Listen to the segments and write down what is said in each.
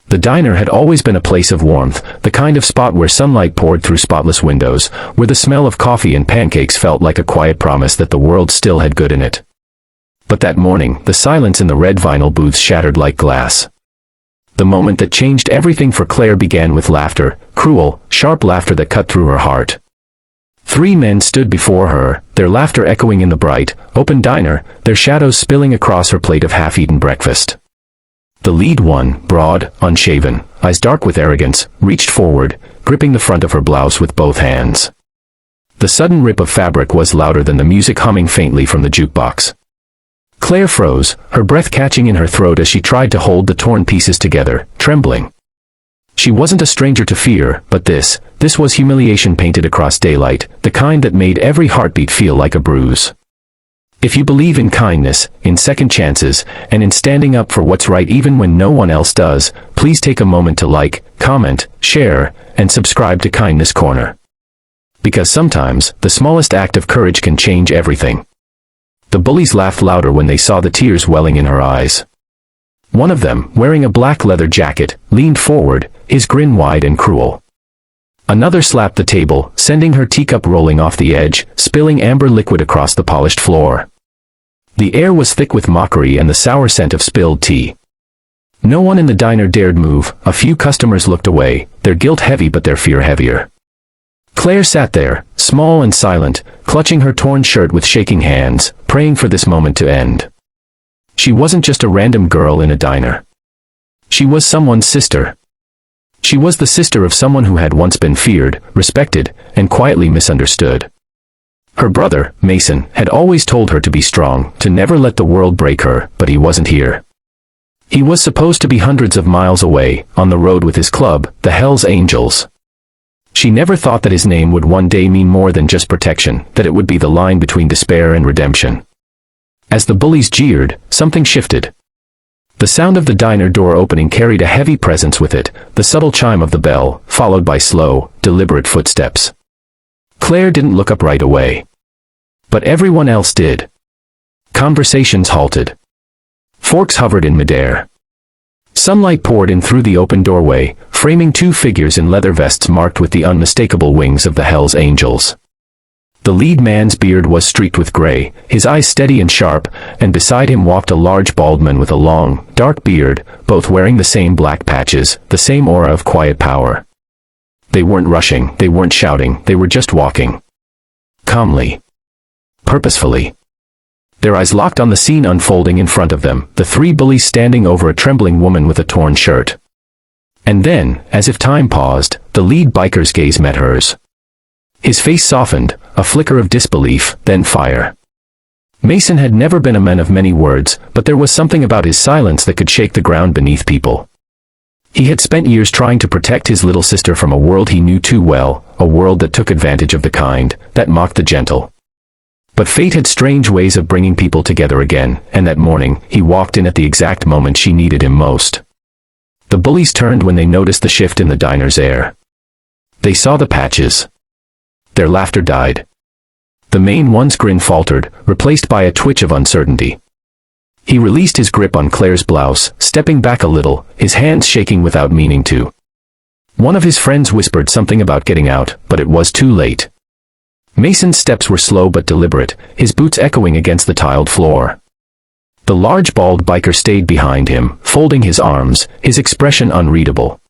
The diner had always been a place of warmth, the kind of spot where sunlight poured through spotless windows, where the smell of coffee and pancakes felt like a quiet promise that the world still had good in it. But that morning, the silence in the red vinyl booths shattered like glass. The moment that changed everything for Claire began with laughter, cruel, sharp laughter that cut through her heart. 3 men stood before her, their laughter echoing in the bright, open diner, their shadows spilling across her plate of half-eaten breakfast. The lead one, broad, unshaven, eyes dark with arrogance, reached forward, gripping the front of her blouse with both hands. The sudden rip of fabric was louder than the music humming faintly from the jukebox. Claire froze, her breath catching in her throat as she tried to hold the torn pieces together, trembling. She wasn't a stranger to fear, but this was humiliation painted across daylight, the kind that made every heartbeat feel like a bruise. If you believe in kindness, in second chances, and in standing up for what's right even when no one else does, please take a moment to like, comment, share, and subscribe to Kindness Corner. Because sometimes, the smallest act of courage can change everything. The bullies laughed louder when they saw the tears welling in her eyes. One of them, wearing a black leather jacket, leaned forward, his grin wide and cruel. Another slapped the table, sending her teacup rolling off the edge, spilling amber liquid across the polished floor. The air was thick with mockery and the sour scent of spilled tea. No one in the diner dared move, a few customers looked away, their guilt heavy but their fear heavier. Claire sat there, small and silent, clutching her torn shirt with shaking hands, praying for this moment to end. She wasn't just a random girl in a diner. She was someone's sister. She was the sister of someone who had once been feared, respected, and quietly misunderstood. Her brother, Mason, had always told her to be strong, to never let the world break her, but he wasn't here. He was supposed to be hundreds of miles away, on the road with his club, the Hells Angels. She never thought that his name would one day mean more than just protection, that it would be the line between despair and redemption. As the bullies jeered, something shifted. The sound of the diner door opening carried a heavy presence with it, the subtle chime of the bell, followed by slow, deliberate footsteps. Claire didn't look up right away. But everyone else did. Conversations halted. Forks hovered in midair. Sunlight poured in through the open doorway, framing 2 figures in leather vests marked with the unmistakable wings of the Hells Angels. The lead man's beard was streaked with gray, his eyes steady and sharp, and beside him walked a large bald man with a long, dark beard, both wearing the same black patches, the same aura of quiet power. They weren't rushing, they weren't shouting, they were just walking. Calmly. Purposefully. Their eyes locked on the scene unfolding in front of them, the 3 bullies standing over a trembling woman with a torn shirt. And then, as if time paused, the lead biker's gaze met hers. His face softened, a flicker of disbelief, then fire. Mason had never been a man of many words, but there was something about his silence that could shake the ground beneath people. He had spent years trying to protect his little sister from a world he knew too well, a world that took advantage of the kind, that mocked the gentle. But fate had strange ways of bringing people together again, and that morning, he walked in at the exact moment she needed him most. The bullies turned when they noticed the shift in the diner's air. They saw the patches. Their laughter died. The main one's grin faltered, replaced by a twitch of uncertainty. He released his grip on Claire's blouse, stepping back a little, his hands shaking without meaning to. One of his friends whispered something about getting out, but it was too late. Mason's steps were slow but deliberate, his boots echoing against the tiled floor. The large bald biker stayed behind him, folding his arms, his expression unreadable.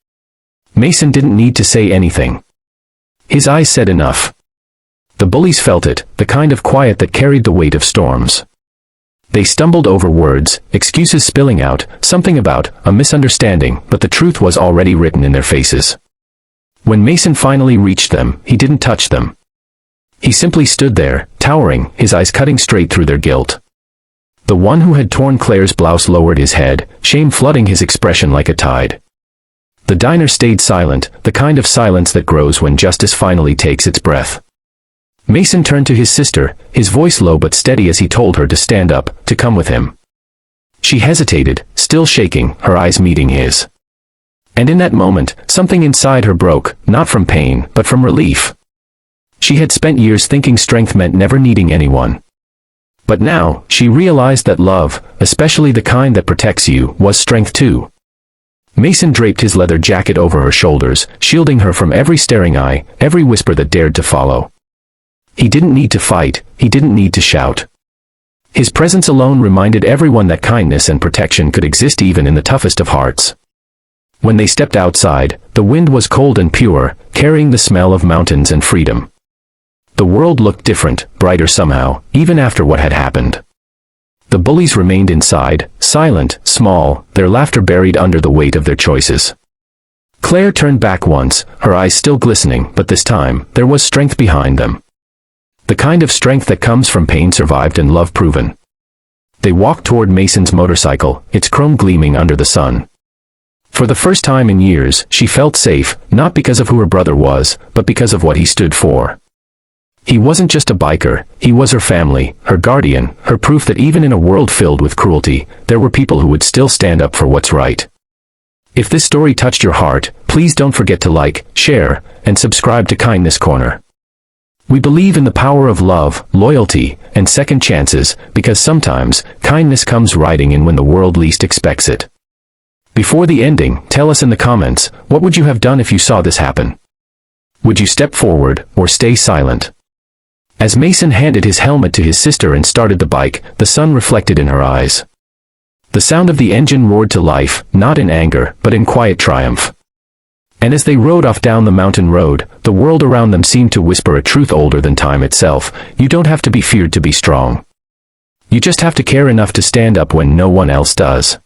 Mason didn't need to say anything. His eyes said enough. The bullies felt it, the kind of quiet that carried the weight of storms. They stumbled over words, excuses spilling out, something about a misunderstanding, but the truth was already written in their faces. When Mason finally reached them, he didn't touch them. He simply stood there, towering, his eyes cutting straight through their guilt. The one who had torn Claire's blouse lowered his head, shame flooding his expression like a tide. The diner stayed silent, the kind of silence that grows when justice finally takes its breath. Mason turned to his sister, his voice low but steady as he told her to stand up, to come with him. She hesitated, still shaking, her eyes meeting his. And in that moment, something inside her broke, not from pain, but from relief. She had spent years thinking strength meant never needing anyone. But now, she realized that love, especially the kind that protects you, was strength too. Mason draped his leather jacket over her shoulders, shielding her from every staring eye, every whisper that dared to follow. He didn't need to fight, he didn't need to shout. His presence alone reminded everyone that kindness and protection could exist even in the toughest of hearts. When they stepped outside, the wind was cold and pure, carrying the smell of mountains and freedom. The world looked different, brighter somehow, even after what had happened. The bullies remained inside, silent, small, their laughter buried under the weight of their choices. Claire turned back once, her eyes still glistening, but this time, there was strength behind them. The kind of strength that comes from pain survived and love proven. They walked toward Mason's motorcycle, its chrome gleaming under the sun. For the first time in years, she felt safe, not because of who her brother was, but because of what he stood for. He wasn't just a biker, he was her family, her guardian, her proof that even in a world filled with cruelty, there were people who would still stand up for what's right. If this story touched your heart, please don't forget to like, share, and subscribe to Kindness Corner. We believe in the power of love, loyalty, and second chances, because sometimes, kindness comes riding in when the world least expects it. Before the ending, tell us in the comments, what would you have done if you saw this happen? Would you step forward, or stay silent? As Mason handed his helmet to his sister and started the bike, the sun reflected in her eyes. The sound of the engine roared to life, not in anger, but in quiet triumph. And as they rode off down the mountain road, the world around them seemed to whisper a truth older than time itself: you don't have to be feared to be strong. You just have to care enough to stand up when no one else does.